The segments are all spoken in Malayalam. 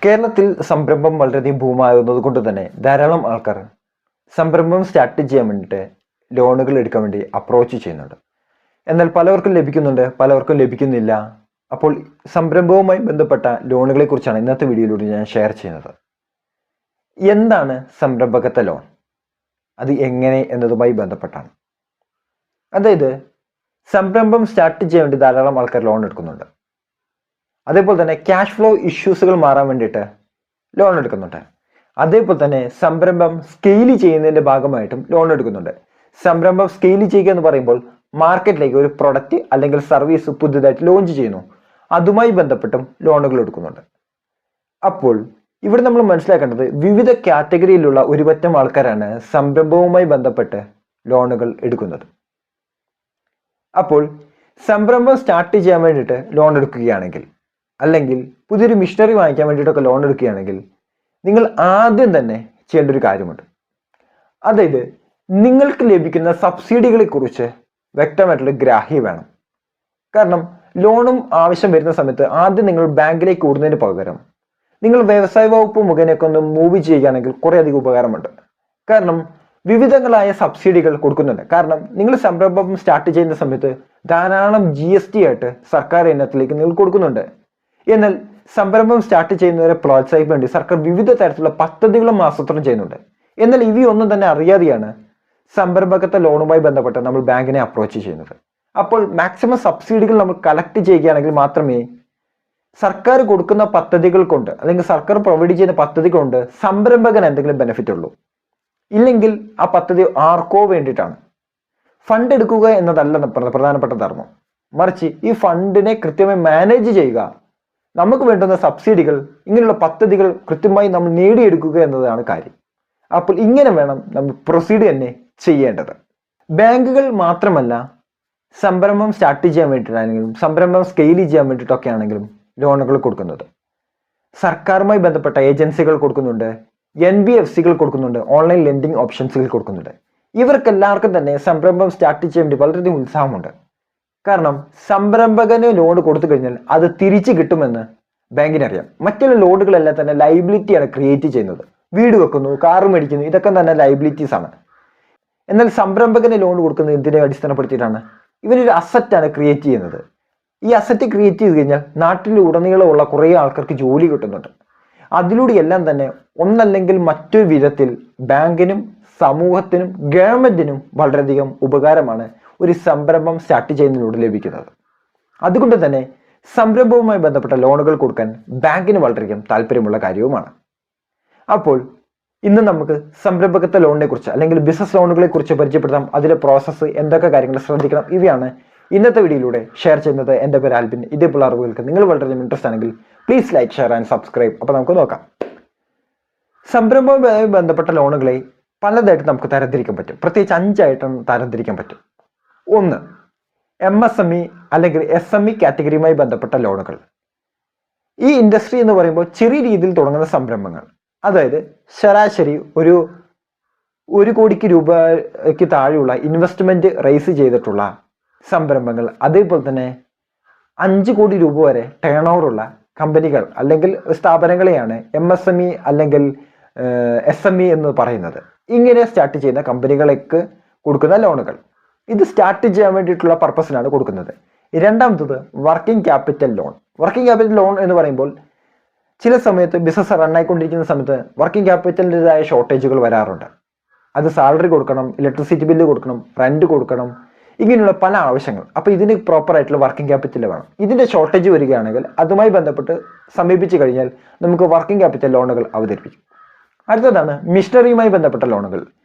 കേരളത്തിൽ സംരംഭം വളരെയധികം ഭൂമാകുന്നത് കൊണ്ട് തന്നെ ധാരാളം ആൾക്കാർ സംരംഭം സ്റ്റാർട്ട് ചെയ്യാൻ വേണ്ടിയിട്ട് ലോണുകൾ എടുക്കാൻ വേണ്ടി അപ്രോച്ച് ചെയ്യുന്നുണ്ട്. എന്നാൽ പലവർക്കും ലഭിക്കുന്നുണ്ട്, പലവർക്കും ലഭിക്കുന്നില്ല. അപ്പോൾ സംരംഭവുമായി ബന്ധപ്പെട്ട ലോണുകളെ കുറിച്ചാണ് ഇന്നത്തെ വീഡിയോയിലൂടെ ഞാൻ ഷെയർ ചെയ്യുന്നത്. എന്താണ് സംരംഭകത്വ ലോൺ, അത് എങ്ങനെ എന്നതുമായി ബന്ധപ്പെട്ടാണ്. അതായത് സംരംഭം സ്റ്റാർട്ട് ചെയ്യാൻ വേണ്ടി ധാരാളം ആൾക്കാർ ലോൺ എടുക്കുന്നുണ്ട്. അതേപോലെ തന്നെ ക്യാഷ് ഫ്ലോ ഇഷ്യൂസുകൾ മാറാൻ വേണ്ടിയിട്ട് ലോൺ എടുക്കുന്നുണ്ട്. അതേപോലെ തന്നെ സംരംഭം സ്കെയിൽ ചെയ്യുന്നതിൻ്റെ ഭാഗമായിട്ടും ലോൺ എടുക്കുന്നുണ്ട്. സംരംഭം സ്കെയിൽ ചെയ്യുക എന്ന് പറയുമ്പോൾ മാർക്കറ്റിലേക്ക് ഒരു പ്രൊഡക്റ്റ് അല്ലെങ്കിൽ സർവീസ് പുതുതായിട്ട് ലോഞ്ച് ചെയ്യുന്നു, അതുമായി ബന്ധപ്പെട്ടും ലോണുകൾ എടുക്കുന്നുണ്ട്. അപ്പോൾ ഇവിടെ നമ്മൾ മനസ്സിലാക്കേണ്ടത് വിവിധ കാറ്റഗറിയിലുള്ള ഒരുപറ്റം ആൾക്കാരാണ് സംരംഭവുമായി ബന്ധപ്പെട്ട് ലോണുകൾ എടുക്കുന്നത്. അപ്പോൾ സംരംഭം സ്റ്റാർട്ട് ചെയ്യാൻ വേണ്ടിയിട്ട് ലോൺ എടുക്കുകയാണെങ്കിൽ, അല്ലെങ്കിൽ പുതിയൊരു മിഷനറി വാങ്ങിക്കാൻ വേണ്ടിയിട്ടൊക്കെ ലോൺ എടുക്കുകയാണെങ്കിൽ, നിങ്ങൾ ആദ്യം തന്നെ ചെയ്യേണ്ട ഒരു കാര്യമുണ്ട്. അതായത് നിങ്ങൾക്ക് ലഭിക്കുന്ന സബ്സിഡികളെ കുറിച്ച് വ്യക്തമായിട്ടുള്ള ഗ്രാഹ്യം വേണം. കാരണം ലോണും ആവശ്യം വരുന്ന സമയത്ത് ആദ്യം നിങ്ങൾ ബാങ്കിലേക്ക് ഓടുന്നതിന് പകരം നിങ്ങൾ വ്യവസായ വകുപ്പ് മുഖേനയൊക്കെ ഒന്ന് മൂവ് ചെയ്യുകയാണെങ്കിൽ കുറേ അധികം ഉപകാരമുണ്ട്. കാരണം വിവിധങ്ങളായ സബ്സിഡികൾ കൊടുക്കുന്നുണ്ട്. കാരണം നിങ്ങൾ സംരംഭം സ്റ്റാർട്ട് ചെയ്യുന്ന സമയത്ത് ധാരാളം GST ആയിട്ട് സർക്കാർ ഇനത്തിലേക്ക് നിങ്ങൾ കൊടുക്കുന്നുണ്ട്. എന്നാൽ സംരംഭം സ്റ്റാർട്ട് ചെയ്യുന്നവരെ പ്രോത്സാഹിപ്പിക്കാൻ വേണ്ടി സർക്കാർ വിവിധ തരത്തിലുള്ള പദ്ധതികളും ആസൂത്രണം ചെയ്യുന്നുണ്ട്. എന്നാൽ ഇവയൊന്നും തന്നെ അറിയാതെയാണ് സംരംഭകത്വ ലോണുമായി ബന്ധപ്പെട്ട് നമ്മൾ ബാങ്കിനെ അപ്രോച്ച് ചെയ്യുന്നത്. അപ്പോൾ മാക്സിമം സബ്സിഡികൾ നമ്മൾ കളക്ട് ചെയ്യുകയാണെങ്കിൽ മാത്രമേ സർക്കാർ കൊടുക്കുന്ന പദ്ധതികൾ കൊണ്ട്, അല്ലെങ്കിൽ സർക്കാർ പ്രൊവൈഡ് ചെയ്യുന്ന പദ്ധതി കൊണ്ട് സംരംഭകന് എന്തെങ്കിലും ബെനിഫിറ്റ് ഉള്ളൂ. ഇല്ലെങ്കിൽ ആ പദ്ധതി ആർക്കോ വേണ്ടിയിട്ടാണ്. ഫണ്ട് എടുക്കുക എന്നതല്ല പ്രധാനപ്പെട്ട ധർമ്മം, മറിച്ച് ഈ ഫണ്ടിനെ കൃത്യമായി മാനേജ് ചെയ്യുക, നമുക്ക് വേണ്ടുന്ന സബ്സിഡികൾ, ഇങ്ങനെയുള്ള പദ്ധതികൾ കൃത്യമായി നമ്മൾ നേടിയെടുക്കുക എന്നതാണ് കാര്യം. അപ്പോൾ ഇങ്ങനെ വേണം നമ്മൾ പ്രൊസീഡ് തന്നെ ചെയ്യേണ്ടത്. ബാങ്കുകൾ മാത്രമല്ല സംരംഭം സ്റ്റാർട്ട് ചെയ്യാൻ വേണ്ടിയിട്ടാണെങ്കിലും സംരംഭം സ്കെയിൽ ചെയ്യാൻ വേണ്ടിയിട്ടൊക്കെ ആണെങ്കിലും ലോണുകൾ കൊടുക്കുന്നത്. സർക്കാരുമായി ബന്ധപ്പെട്ട ഏജൻസികൾ കൊടുക്കുന്നുണ്ട്, NBFCകൾ കൊടുക്കുന്നുണ്ട്, ഓൺലൈൻ ലെൻഡിങ് ഓപ്ഷൻസുകൾ കൊടുക്കുന്നുണ്ട്. ഇവർക്കെല്ലാവർക്കും തന്നെ സംരംഭം സ്റ്റാർട്ട് ചെയ്യാൻ വേണ്ടി വളരെയധികം ഉത്സാഹമുണ്ട്. കാരണം സംരംഭകന് ലോൺ കൊടുത്തു കഴിഞ്ഞാൽ അത് തിരിച്ചു കിട്ടുമെന്ന് ബാങ്കിനറിയാം. മറ്റുള്ള ലോണുകളെല്ലാം തന്നെ ലൈബിലിറ്റിയാണ് ക്രിയേറ്റ് ചെയ്യുന്നത്. വീട് വെക്കുന്നു, കാറ് മേടിക്കുന്നു, ഇതൊക്കെ തന്നെ ലൈബിലിറ്റീസ് ആണ്. എന്നാൽ സംരംഭകന് ലോൺ കൊടുക്കുന്നത് ഇതിനെ അടിസ്ഥാനപ്പെടുത്തിയിട്ടാണ്, ഇവനൊരു അസറ്റാണ് ക്രിയേറ്റ് ചെയ്യുന്നത്. ഈ അസറ്റ് ക്രിയേറ്റ് ചെയ്ത് കഴിഞ്ഞാൽ നാട്ടിലുടനീളമുള്ള കുറേ ആൾക്കാർക്ക് ജോലി കിട്ടുന്നുണ്ട്. അതിലൂടെ എല്ലാം തന്നെ ഒന്നല്ലെങ്കിൽ മറ്റൊരു വിധത്തിൽ ബാങ്കിനും സമൂഹത്തിനും ഗവൺമെന്റിനും വളരെയധികം ഉപകാരമാണ് ഒരു സംരംഭം സ്റ്റാർട്ട് ചെയ്യുന്നതിലൂടെ ലഭിക്കുന്നത്. അതുകൊണ്ട് തന്നെ സംരംഭവുമായി ബന്ധപ്പെട്ട ലോണുകൾ കൊടുക്കാൻ ബാങ്കിന് വളരെയധികം താല്പര്യമുള്ള കാര്യവുമാണ്. അപ്പോൾ ഇന്ന് നമുക്ക് സംരംഭകത്വ ലോണിനെ കുറിച്ച് അല്ലെങ്കിൽ ബിസിനസ് ലോണുകളെ കുറിച്ച് പരിചയപ്പെടുത്താം. അതിലെ പ്രോസസ്സ്, എന്തൊക്കെ കാര്യങ്ങൾ ശ്രദ്ധിക്കണം, ഇവയാണ് ഇന്നത്തെ വീഡിയോയിലൂടെ ഷെയർ ചെയ്യുന്നത്. എൻ്റെ പേര് ആൽബിൻ. ഇതേപോലെ അറിവുകൾക്ക് നിങ്ങൾ വളരെയധികം ഇൻട്രസ്റ്റ് ആണെങ്കിൽ please like, share and subscribe. അപ്പോൾ നമുക്ക് നോക്കാം. സംരംഭവുമായി ബന്ധപ്പെട്ട ലോണുകളെ പലതായിട്ട് നമുക്ക് തരംതിരിക്കാൻ പറ്റും. പ്രത്യേകിച്ച് 5 ആയിട്ടും തരംതിരിക്കാൻ പറ്റും. 1, MSME അല്ലെങ്കിൽ SME കാറ്റഗറിയുമായി ബന്ധപ്പെട്ട ലോണുകൾ. ഈ ഇൻഡസ്ട്രി എന്ന് പറയുമ്പോൾ ചെറിയ രീതിയിൽ തുടങ്ങുന്ന സംരംഭങ്ങൾ, അതായത് ശരാശരി ഒരു 1 കോടിക്ക് രൂപയ്ക്ക് താഴെയുള്ള ഇൻവെസ്റ്റ്മെന്റ് റേസ് ചെയ്തിട്ടുള്ള സംരംഭങ്ങൾ, അതേപോലെ തന്നെ 5 കോടി രൂപ വരെ ടേൺ ഓവറുള്ള കമ്പനികൾ അല്ലെങ്കിൽ സ്ഥാപനങ്ങളെയാണ് MSME അല്ലെങ്കിൽ SME എന്ന് പറയുന്നത്. ഇങ്ങനെ സ്റ്റാർട്ട് ചെയ്യുന്ന കമ്പനികളേക്ക് കൊടുക്കുന്ന ലോണുകൾ, ഇത് സ്റ്റാർട്ട് ചെയ്യാൻ വേണ്ടിയിട്ടുള്ള പർപ്പസിനാണ് കൊടുക്കുന്നത്. രണ്ടാമത്തത് working capital loan. Working capital loan എന്ന് പറയുമ്പോൾ ചില സമയത്ത് ബിസിനസ് റണ്ണായിക്കൊണ്ടിരിക്കുന്ന സമയത്ത് വർക്കിംഗ് ക്യാപിറ്റലിൻ്റെതായ ഷോർട്ടേജുകൾ വരാറുണ്ട്. അത് സാലറി കൊടുക്കണം, ഇലക്ട്രിസിറ്റി ബില്ല് കൊടുക്കണം, റെന്റ് കൊടുക്കണം, ഇങ്ങനെയുള്ള പല ആവശ്യങ്ങൾ. അപ്പോൾ ഇതിന് പ്രോപ്പർ ആയിട്ടുള്ള വർക്കിംഗ് ക്യാപിറ്റൽ വേണം. ഇതിൻ്റെ ഷോർട്ടേജ് വരികയാണെങ്കിൽ അതുമായി ബന്ധപ്പെട്ട് സമീപിച്ചു കഴിഞ്ഞാൽ നമുക്ക് വർക്കിംഗ് ക്യാപിറ്റൽ ലോണുകൾ അവതരിപ്പിക്കും. അടുത്തതാണ് മിഷനറിയുമായി ബന്ധപ്പെട്ട ലോണുകൾ.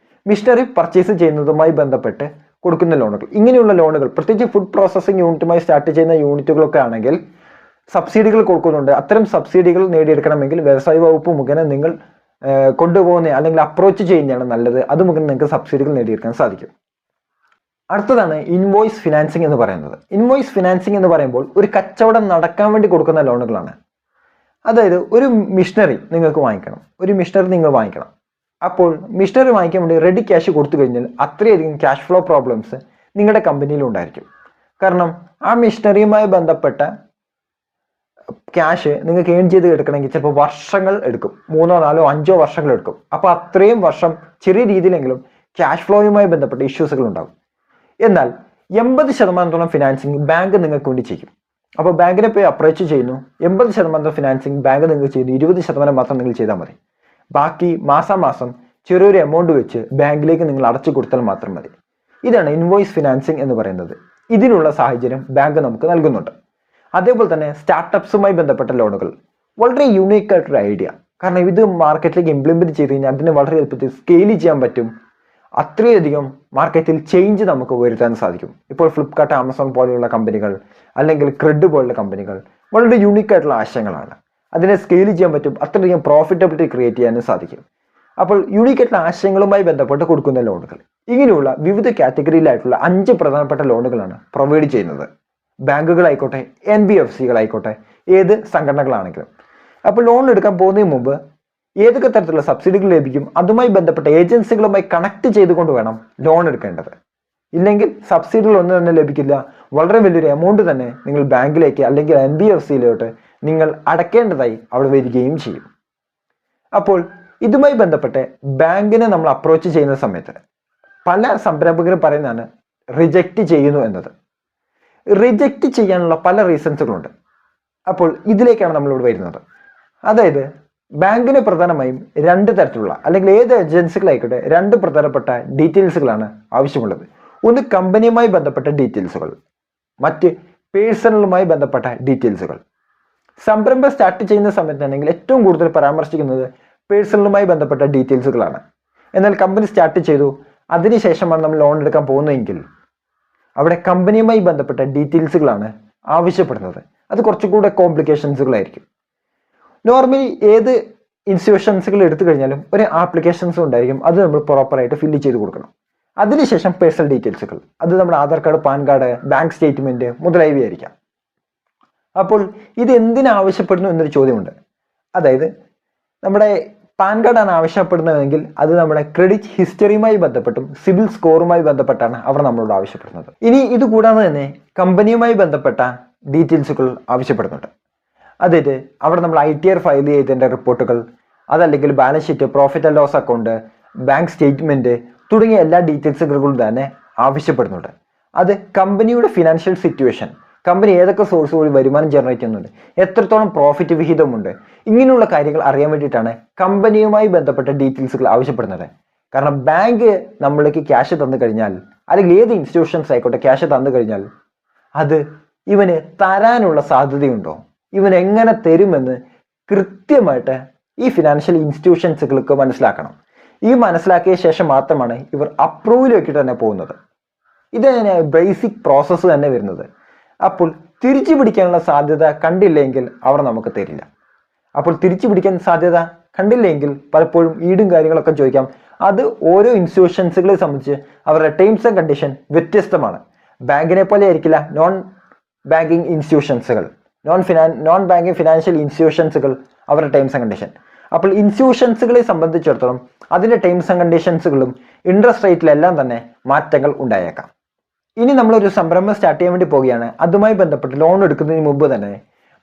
മിഷനറി പർച്ചേസ് ചെയ്യുന്നതുമായി ബന്ധപ്പെട്ട് കൊടുക്കുന്ന ലോണുകൾ. ഇങ്ങനെയുള്ള ലോണുകൾ പ്രത്യേകിച്ച് ഫുഡ് പ്രോസസ്സിംഗ് യൂണിറ്റുമായി സ്റ്റാർട്ട് ചെയ്യുന്ന യൂണിറ്റുകളൊക്കെ ആണെങ്കിൽ സബ്സിഡികൾ കൊടുക്കുന്നുണ്ട്. അത്തരം സബ്സിഡികൾ നേടിയെടുക്കണമെങ്കിൽ വ്യവസായ വകുപ്പ് മുഖേന നിങ്ങൾ കൊണ്ടുപോകുന്ന അല്ലെങ്കിൽ അപ്രോച്ച് ചെയ്യുന്നതാണ് നല്ലത്. അത് മുഖേന നിങ്ങൾക്ക് സബ്സിഡികൾ നേടിയെടുക്കാൻ സാധിക്കും. അടുത്തതാണ് ഇൻവോയ്സ് ഫിനാൻസിങ് എന്ന് പറയുന്നത്. ഇൻവോയ്സ് ഫിനാൻസിങ് എന്ന് പറയുമ്പോൾ ഒരു കച്ചവടം നടക്കാൻ വേണ്ടി കൊടുക്കുന്ന ലോണുകളാണ്. അതായത് ഒരു മിഷനറി നിങ്ങൾക്ക് വാങ്ങിക്കണം, ഒരു മിഷനറി നിങ്ങൾ വാങ്ങിക്കണം. അപ്പോൾ മിഷനറി വാങ്ങിക്കാൻ വേണ്ടി റെഡി ക്യാഷ് കൊടുത്തു കഴിഞ്ഞാൽ അത്രയധികം ക്യാഷ് ഫ്ലോ പ്രോബ്ലംസ് നിങ്ങളുടെ കമ്പനിയിൽ ഉണ്ടായിരിക്കും. കാരണം ആ മിഷനറിയുമായി ബന്ധപ്പെട്ട ക്യാഷ് നിങ്ങൾക്ക് ഏൺ ചെയ്ത് എടുക്കണമെങ്കിൽ ചിലപ്പോൾ വർഷങ്ങൾ എടുക്കും, 3 4 5 വർഷങ്ങൾ എടുക്കും. അപ്പോൾ അത്രയും വർഷം ചെറിയ രീതിയിലെങ്കിലും ക്യാഷ് ഫ്ലോയുമായി ബന്ധപ്പെട്ട ഇഷ്യൂസുകൾ ഉണ്ടാകും. എന്നാൽ 80% ഫിനാൻസിങ് ബാങ്ക് നിങ്ങൾക്ക് വേണ്ടി ചെയ്യും. അപ്പോൾ ബാങ്കിനെ പോയി അപ്രോച്ച് ചെയ്യുന്നു, 80% ഫിനാൻസിങ് ബാങ്ക് നിങ്ങൾക്ക് ചെയ്യുന്നു, 20% മാത്രം നിങ്ങൾ ചെയ്താൽ മതി. ബാക്കി മാസം ചെറിയൊരു എമൗണ്ട് വെച്ച് ബാങ്കിലേക്ക് നിങ്ങൾ അടച്ചു കൊടുത്താൽ മാത്രം മതി. ഇതാണ് ഇൻവോയ്സ് ഫിനാൻസിങ് എന്ന് പറയുന്നത്. ഇതിനുള്ള സാഹചര്യം ബാങ്ക് നമുക്ക് നൽകുന്നുണ്ട്. അതേപോലെ തന്നെ സ്റ്റാർട്ടപ്സുമായി ബന്ധപ്പെട്ട ലോണുകൾ വളരെ യൂണീക്ക് ആയിട്ടൊരു ഐഡിയ. കാരണം ഇത് മാർക്കറ്റിലേക്ക് ഇംപ്ലിമെന്റ് ചെയ്ത് കഴിഞ്ഞാൽ അതിന് വളരെ എളുപ്പത്തിൽ സ്കെയിൽ ചെയ്യാൻ പറ്റും. അത്രയധികം മാർക്കറ്റിൽ ചേഞ്ച് നമുക്ക് വരുത്താൻ സാധിക്കും. ഇപ്പോൾ ഫ്ലിപ്കാർട്ട്, ആമസോൺ പോലെയുള്ള കമ്പനികൾ അല്ലെങ്കിൽ ക്രെഡ് പോലുള്ള കമ്പനികൾ വളരെ യൂണീക്ക് ആയിട്ടുള്ള ആശയങ്ങളാണ്. അതിനെ സ്കെയിൽ ചെയ്യാൻ പറ്റും, അത്രയധികം പ്രോഫിറ്റബിലിറ്റി ക്രിയേറ്റ് ചെയ്യാനും സാധിക്കും. അപ്പോൾ യൂണീക്ക് ആയിട്ടുള്ള ആശയങ്ങളുമായി ബന്ധപ്പെട്ട് കൊടുക്കുന്ന ലോണുകൾ, ഇങ്ങനെയുള്ള വിവിധ കാറ്റഗറിയിലായിട്ടുള്ള 5 പ്രധാനപ്പെട്ട ലോണുകളാണ് പ്രൊവൈഡ് ചെയ്യുന്നത്. ബാങ്കുകളായിക്കോട്ടെ, NBFCകളായിക്കോട്ടെ, ഏത് സംഘടനകളാണെങ്കിലും. അപ്പോൾ ലോൺ എടുക്കാൻ പോകുന്നതിന് മുമ്പ് ഏതൊക്കെ തരത്തിലുള്ള സബ്സിഡികൾ ലഭിക്കും, അതുമായി ബന്ധപ്പെട്ട ഏജൻസികളുമായി കണക്ട് ചെയ്തുകൊണ്ട് വേണം ലോൺ എടുക്കേണ്ടത്. ഇല്ലെങ്കിൽ സബ്സിഡികൾ ഒന്നും തന്നെ ലഭിക്കില്ല. വളരെ വലിയൊരു എമൗണ്ട് തന്നെ നിങ്ങൾ ബാങ്കിലേക്ക് അല്ലെങ്കിൽ NBFCയിലോട്ട് നിങ്ങൾ അടയ്ക്കേണ്ടതായി അവിടെ വരികയും ചെയ്യും. അപ്പോൾ ഇതുമായി ബന്ധപ്പെട്ട് ബാങ്കിനെ നമ്മൾ അപ്രോച്ച് ചെയ്യുന്ന സമയത്ത് പല സംരംഭകരും പറയുന്നതാണ് റിജക്റ്റ് ചെയ്യുന്നു എന്നത്. റിജക്റ്റ് ചെയ്യാനുള്ള പല റീസൺസുകളുണ്ട്. അപ്പോൾ ഇതിലേക്കാണ് നമ്മളിവിടെ വരുന്നത്. അതായത് ബാങ്കിന് പ്രധാനമായും 2 തരത്തിലുള്ള അല്ലെങ്കിൽ ഏത് ഏജൻസികളായിക്കോട്ടെ 2 പ്രധാനപ്പെട്ട ഡീറ്റെയിൽസുകളാണ് ആവശ്യമുള്ളത്. ഒന്ന് കമ്പനിയുമായി ബന്ധപ്പെട്ട ഡീറ്റെയിൽസുകൾ, മറ്റ് പേഴ്സണലുമായി ബന്ധപ്പെട്ട ഡീറ്റെയിൽസുകൾ. സംരംഭം സ്റ്റാർട്ട് ചെയ്യുന്ന സമയത്താണെങ്കിൽ ഏറ്റവും കൂടുതൽ പരാമർശിക്കുന്നത് പേഴ്സണലുമായി ബന്ധപ്പെട്ട ഡീറ്റെയിൽസുകളാണ്. എന്നാൽ കമ്പനി സ്റ്റാർട്ട് ചെയ്തു, അതിനുശേഷമാണ് നമ്മൾ ലോൺ എടുക്കാൻ പോകുന്നതെങ്കിൽ അവിടെ കമ്പനിയുമായി ബന്ധപ്പെട്ട ഡീറ്റെയിൽസുകളാണ് ആവശ്യപ്പെടുന്നത്. അത് കുറച്ചുകൂടെ കോംപ്ലിക്കേഷൻസുകളായിരിക്കും. നോർമലി ഏത് ഇൻസ്റ്റിറ്റ്യൂഷൻസുകൾ എടുത്തു കഴിഞ്ഞാലും ഒരു ആപ്ലിക്കേഷൻസ് ഉണ്ടായിരിക്കും, അത് നമ്മൾ പ്രോപ്പറായിട്ട് ഫില്ല് ചെയ്ത് കൊടുക്കണം. അതിനുശേഷം പേഴ്സണൽ ഡീറ്റെയിൽസുകൾ, അത് നമ്മുടെ Aadhaar card, pan card, bank statement മുതലായവ ആയിരിക്കാം. അപ്പോൾ ഇത് എന്തിനാവശ്യപ്പെടുന്നു എന്നൊരു ചോദ്യമുണ്ട്. അതായത് നമ്മുടെ പാൻ കാർഡാണ് ആവശ്യപ്പെടുന്നതെങ്കിൽ അത് നമ്മുടെ ക്രെഡിറ്റ് ഹിസ്റ്ററിയുമായി ബന്ധപ്പെട്ടും സിബിൽ സ്കോറുമായി ബന്ധപ്പെട്ടാണ് അവർ നമ്മളോട് ആവശ്യപ്പെടുന്നത്. ഇനി ഇത് കൂടാതെ തന്നെ കമ്പനിയുമായി ബന്ധപ്പെട്ട ഡീറ്റെയിൽസുകൾ ആവശ്യപ്പെടുന്നുണ്ട്. അതായത് അവിടെ നമ്മൾ ITR ഫയൽ ചെയ്തതിൻ്റെ റിപ്പോർട്ടുകൾ, അതല്ലെങ്കിൽ balance sheet, profit and loss account, bank statement തുടങ്ങിയ എല്ലാ ഡീറ്റെയിൽസുകളും തന്നെ ആവശ്യപ്പെടുന്നുണ്ട്. അത് കമ്പനിയുടെ ഫിനാൻഷ്യൽ സിറ്റുവേഷൻ, കമ്പനി ഏതൊക്കെ സോഴ്സ് വഴി വരുമാനം ജനറേറ്റ് ചെയ്യുന്നുണ്ട്, എത്രത്തോളം പ്രോഫിറ്റ് വിഹിതമുണ്ട്, ഇങ്ങനെയുള്ള കാര്യങ്ങൾ അറിയാൻ വേണ്ടിയിട്ടാണ് കമ്പനിയുമായി ബന്ധപ്പെട്ട ഡീറ്റെയിൽസുകൾ ആവശ്യപ്പെടുന്നത്. കാരണം ബാങ്ക് നമ്മൾക്ക് ക്യാഷ് തന്നു കഴിഞ്ഞാൽ, അല്ലെങ്കിൽ ഏത് ഇൻസ്റ്റിറ്റ്യൂഷൻസ് ആയിക്കോട്ടെ ക്യാഷ് തന്നു കഴിഞ്ഞാൽ അത് ഇവന് തരാനുള്ള സാധ്യതയുണ്ടോ, ഇവൻ എങ്ങനെ തരുമെന്ന് കൃത്യമായിട്ട് ഈ ഫിനാൻഷ്യൽ ഇൻസ്റ്റിറ്റ്യൂഷൻസുകൾക്ക് മനസ്സിലാക്കണം. ഈ മനസ്സിലാക്കിയ ശേഷം മാത്രമാണ് ഇവർ അപ്രൂവലിലേക്ക് തന്നെ പോകുന്നത്. ഇതാണ് ബേസിക് പ്രോസസ്സ് തന്നെ വരുന്നത്. അപ്പോൾ തിരിച്ചു പിടിക്കാനുള്ള സാധ്യത കണ്ടില്ലെങ്കിൽ അവർ നമുക്ക് തരില്ല. അപ്പോൾ തിരിച്ചു പിടിക്കാൻ സാധ്യത കണ്ടില്ലെങ്കിൽ പലപ്പോഴും ഈടും കാര്യങ്ങളൊക്കെ ചോദിക്കാം. അത് ഓരോ ഇൻസ്റ്റിറ്റ്യൂഷൻസുകളെ സംബന്ധിച്ച് അവരുടെ ടേംസ് ആൻഡ് കണ്ടീഷൻ വ്യത്യസ്തമാണ്. ബാങ്കിനെ പോലെ ആയിരിക്കില്ല നോൺ ബാങ്കിങ് ഇൻസ്റ്റിറ്റ്യൂഷൻസുകൾ, നോൺ ബാങ്കിങ് ഫിനാൻഷ്യൽ ഇൻസ്റ്റിറ്റ്യൂഷൻസുകൾ അവരുടെ ടേംസ് ആൻഡ് കണ്ടീഷൻ. അപ്പോൾ ഇൻസ്റ്റിറ്റ്യൂഷൻസുകളെ സംബന്ധിച്ചിടത്തോളം അതിൻ്റെ ടേംസ് ആൻഡ് കണ്ടീഷൻസുകളും ഇൻട്രസ്റ്റ് റേറ്റിലെല്ലാം തന്നെ മാറ്റങ്ങൾ ഉണ്ടായേക്കാം. ഇനി നമ്മളൊരു സംരംഭം സ്റ്റാർട്ട് ചെയ്യാൻ വേണ്ടി പോവുകയാണ്. അതുമായി ബന്ധപ്പെട്ട് ലോൺ എടുക്കുന്നതിന് മുമ്പ് തന്നെ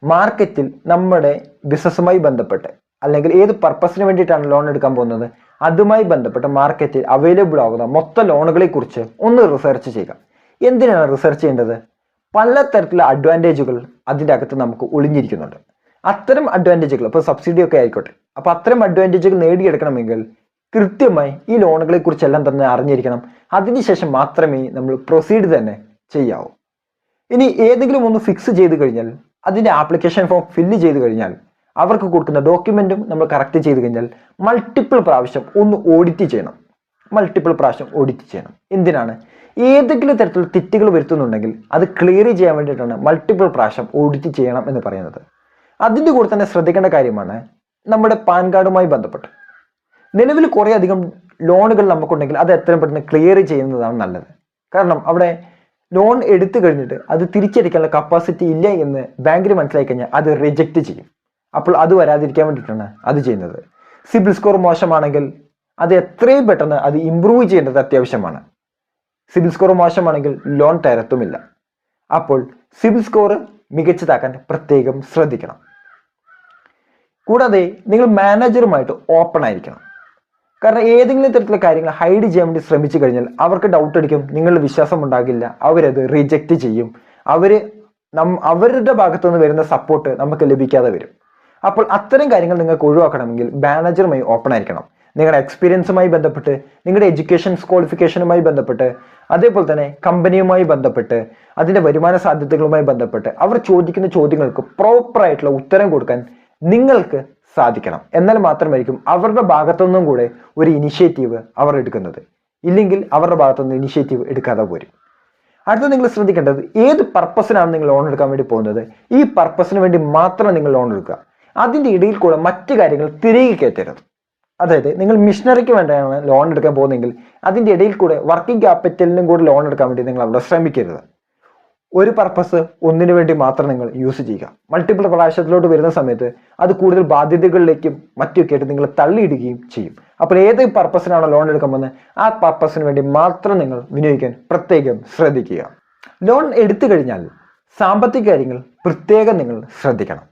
മാർക്കറ്റിൽ നമ്മുടെ ബിസിനസ്സുമായി ബന്ധപ്പെട്ട് അല്ലെങ്കിൽ ഏത് പർപ്പസിന് വേണ്ടിയിട്ടാണ് ലോൺ എടുക്കാൻ പോകുന്നത്, അതുമായി ബന്ധപ്പെട്ട് മാർക്കറ്റിൽ അവൈലബിൾ ആകുന്ന മൊത്തം ലോണുകളെ കുറിച്ച് ഒന്ന് റിസർച്ച് ചെയ്യുക. എന്തിനാണ് റിസർച്ച് ചെയ്യേണ്ടത്? പലതരത്തിലുള്ള അഡ്വാൻറ്റേജുകൾ അതിൻ്റെ അകത്ത് നമുക്ക് ഒളിഞ്ഞിരിക്കുന്നുണ്ട്. അത്തരം അഡ്വാൻറ്റേജുകൾ, ഇപ്പോൾ സബ്സിഡി ഒക്കെ ആയിക്കോട്ടെ, അപ്പോൾ അത്തരം അഡ്വാൻറ്റേജുകൾ നേടിയെടുക്കണമെങ്കിൽ കൃത്യമായി ഈ ലോണുകളെ കുറിച്ചെല്ലാം തന്നെ അറിഞ്ഞിരിക്കണം. അതിനുശേഷം മാത്രമേ നമ്മൾ പ്രൊസീഡ് തന്നെ ചെയ്യാവൂ. ഇനി ഏതെങ്കിലും ഒന്ന് ഫിക്സ് ചെയ്ത് കഴിഞ്ഞാൽ, അതിൻ്റെ ആപ്ലിക്കേഷൻ ഫോം ഫില്ല് ചെയ്ത് കഴിഞ്ഞാൽ, അവർക്ക് കൊടുക്കുന്ന ഡോക്യുമെന്റും നമ്മൾ കറക്റ്റ് ചെയ്ത് കഴിഞ്ഞാൽ മൾട്ടിപ്പിൾ പ്രാവശ്യം ഒന്ന് ഓഡിറ്റ് ചെയ്യണം. എന്തിനാണ്? ഏതെങ്കിലും തരത്തിലുള്ള തെറ്റുകൾ വരുത്തുന്നുണ്ടെങ്കിൽ അത് ക്ലിയർ ചെയ്യാൻ വേണ്ടിയിട്ടാണ് മൾട്ടിപ്പിൾ പ്രാവശ്യം ഓഡിറ്റ് ചെയ്യണം എന്ന് പറയുന്നത്. അതിൻ്റെ കൂടെ തന്നെ ശ്രദ്ധിക്കേണ്ട കാര്യമാണ് നമ്മുടെ പാൻ കാർഡുമായി ബന്ധപ്പെട്ട്. നിലവിൽ കുറേ അധികം ലോണുകൾ നമുക്കുണ്ടെങ്കിൽ അത് എത്രയും പെട്ടെന്ന് ക്ലിയർ ചെയ്യുന്നതാണ് നല്ലത്. കാരണം അവിടെ ലോൺ എടുത്തു കഴിഞ്ഞിട്ട് അത് തിരിച്ചടയ്ക്കാനുള്ള കപ്പാസിറ്റി ഇല്ല എന്ന് ബാങ്കിന് മനസ്സിലാക്കി കഴിഞ്ഞാൽ അത് റിജക്റ്റ് ചെയ്യും. അപ്പോൾ അത് വരാതിരിക്കാൻ വേണ്ടിയിട്ടാണ് അത് ചെയ്യുന്നത്. സിബിൽ സ്കോർ മോശമാണെങ്കിൽ അത് എത്രയും പെട്ടെന്ന് അത് ഇംപ്രൂവ് ചെയ്യേണ്ടത് അത്യാവശ്യമാണ്. സിബിൽ സ്കോർ മോശമാണെങ്കിൽ ലോൺ തരത്തുമില്ല. അപ്പോൾ സിബിൽ സ്കോർ മികച്ചതാക്കാൻ പ്രത്യേകം ശ്രദ്ധിക്കണം. കൂടാതെ നിങ്ങൾ മാനേജറുമായിട്ട് ഓപ്പൺ ആയിരിക്കണം. കാരണം ഏതെങ്കിലും തരത്തിലുള്ള കാര്യങ്ങൾ ഹൈഡ് ചെയ്യാൻ വേണ്ടി ശ്രമിച്ചു കഴിഞ്ഞാൽ അവർക്ക് ഡൗട്ട് അടിക്കും, നിങ്ങളുടെ വിശ്വാസം ഉണ്ടാകില്ല, അവരത് റിജക്റ്റ് ചെയ്യും, അവരുടെ ഭാഗത്തുനിന്ന് വരുന്ന സപ്പോർട്ട് നമുക്ക് ലഭിക്കാതെ വരും. അപ്പോൾ അത്തരം കാര്യങ്ങൾ നിങ്ങൾക്ക് ഒഴിവാക്കണമെങ്കിൽ മാനേജറുമായി ഓപ്പൺ ആയിരിക്കണം. നിങ്ങളുടെ എക്സ്പീരിയൻസുമായി ബന്ധപ്പെട്ട്, നിങ്ങളുടെ എഡ്യൂക്കേഷൻ ക്വാളിഫിക്കേഷനുമായി ബന്ധപ്പെട്ട്, അതേപോലെ തന്നെ കമ്പനിയുമായി ബന്ധപ്പെട്ട്, അതിൻ്റെ വരുമാന സാധ്യതകളുമായി ബന്ധപ്പെട്ട് അവർ ചോദിക്കുന്ന ചോദ്യങ്ങൾക്ക് പ്രോപ്പറായിട്ടുള്ള ഉത്തരം കൊടുക്കാൻ നിങ്ങൾക്ക് സാധിക്കണം. എന്നാൽ മാത്രമായിരിക്കും അവരുടെ ഭാഗത്തുനിന്നും കൂടെ ഒരു ഇനിഷ്യേറ്റീവ് അവർ എടുക്കുന്നത്. ഇല്ലെങ്കിൽ അവരുടെ ഭാഗത്തുനിന്ന് ഇനിഷ്യേറ്റീവ് എടുക്കാതെ പോരും. അടുത്ത നിങ്ങൾ ശ്രദ്ധിക്കേണ്ടത്, ഏത് പർപ്പസിനാണ് നിങ്ങൾ ലോൺ എടുക്കാൻ വേണ്ടി പോകുന്നത്, ഈ പർപ്പസിന് വേണ്ടി മാത്രം നിങ്ങൾ ലോൺ എടുക്കുക. അതിൻ്റെ ഇടയിൽ കൂടെ മറ്റു കാര്യങ്ങൾ തിരികെ കയറ്റരുത്. അതായത് നിങ്ങൾ മിഷനറിക്ക് വേണ്ടിയാണ് ലോൺ എടുക്കാൻ പോകുന്നതെങ്കിൽ അതിൻ്റെ ഇടയിൽ കൂടെ വർക്കിംഗ് ക്യാപിറ്റലിനും കൂടെ ലോൺ എടുക്കാൻ വേണ്ടി നിങ്ങൾ അവിടെ ശ്രമിക്കരുത്. ഒരു പർപ്പസ് ഒന്നിനു വേണ്ടി മാത്രം നിങ്ങൾ യൂസ് ചെയ്യുക. മൾട്ടിപ്പിൾ പ്രാവശ്യത്തിലോട്ട് വരുന്ന സമയത്ത് അത് കൂടുതൽ ബാധ്യതകളിലേക്കും മറ്റൊക്കെ ആയിട്ട് നിങ്ങൾ തള്ളിയിടുകയും ചെയ്യും. അപ്പോൾ ഏത് പർപ്പസിനാണോ ലോൺ എടുക്കാൻ പോകുന്നത് ആ പർപ്പസിന് വേണ്ടി മാത്രം നിങ്ങൾ വിനിയോഗിക്കാൻ പ്രത്യേകം ശ്രദ്ധിക്കുക. ലോൺ എടുത്തു കഴിഞ്ഞാൽ സാമ്പത്തിക കാര്യങ്ങൾ പ്രത്യേകം നിങ്ങൾ ശ്രദ്ധിക്കണം.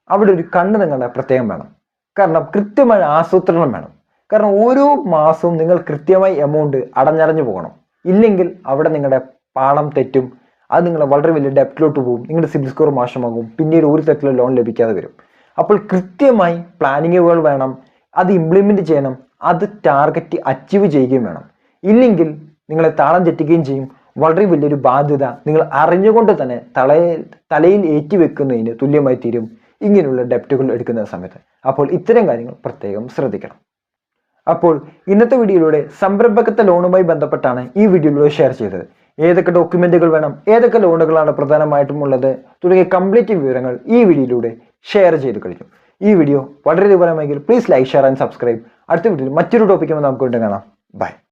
അവിടെ ഒരു കണ്ണ് നിങ്ങളുടെ പ്രത്യേകം വേണം. കാരണം കൃത്യമായ ആസൂത്രണം വേണം. കാരണം ഓരോ മാസവും നിങ്ങൾ കൃത്യമായി എമൗണ്ട് അടഞ്ഞടഞ്ഞു പോകണം. ഇല്ലെങ്കിൽ അവിടെ നിങ്ങളുടെ പാളം തെറ്റും, അത് നിങ്ങളെ വളരെ വലിയ ഡെപ്റ്റിലോട്ട് പോകും, നിങ്ങളുടെ സിബിൽ സ്കോർ മോശമാകും, പിന്നീട് ഒരു തരത്തിലുള്ള ലോൺ ലഭിക്കാതെ വരും. അപ്പോൾ കൃത്യമായി പ്ലാനിങ്ങുകൾ വേണം, അത് ഇംപ്ലിമെൻറ്റ് ചെയ്യണം, അത് ടാർഗറ്റ് അച്ചീവ് ചെയ്യുകയും വേണം. ഇല്ലെങ്കിൽ നിങ്ങളെ താളം തെറ്റുകയും ചെയ്യും. വളരെ വലിയൊരു ബാധ്യത നിങ്ങൾ അറിഞ്ഞുകൊണ്ട് തന്നെ തലയിൽ ഏറ്റിവെക്കുന്നതിന് തുല്യമായി തീരും ഇങ്ങനെയുള്ള ഡെപ്റ്റുകൾ എടുക്കുന്ന സമയത്ത്. അപ്പോൾ ഇത്തരം കാര്യങ്ങൾ പ്രത്യേകം ശ്രദ്ധിക്കണം. അപ്പോൾ ഇന്നത്തെ വീഡിയോയിലൂടെ സംരംഭകത്വ ലോണുമായി ബന്ധപ്പെട്ടാണ് ഈ വീഡിയോയിലൂടെ ഷെയർ ചെയ്തത്. ഏതൊക്കെ ഡോക്യുമെന്റുകൾ വേണം, ഏതൊക്കെ ലോണുകളാണ് പ്രധാനമായിട്ടും ഉള്ളത് തുടങ്ങിയ കംപ്ലീറ്റ് വിവരങ്ങൾ ഈ വീഡിയോയിലൂടെ ഷെയർ ചെയ്ത് കഴിഞ്ഞു. ഈ വീഡിയോ വളരെ ഉപകാരമായെങ്കിൽ please like, share and subscribe. അടുത്ത വീഡിയോയിൽ മറ്റൊരു ടോപ്പിക്കുമായി നമുക്ക് വീണ്ടും കാണാം. ബൈ.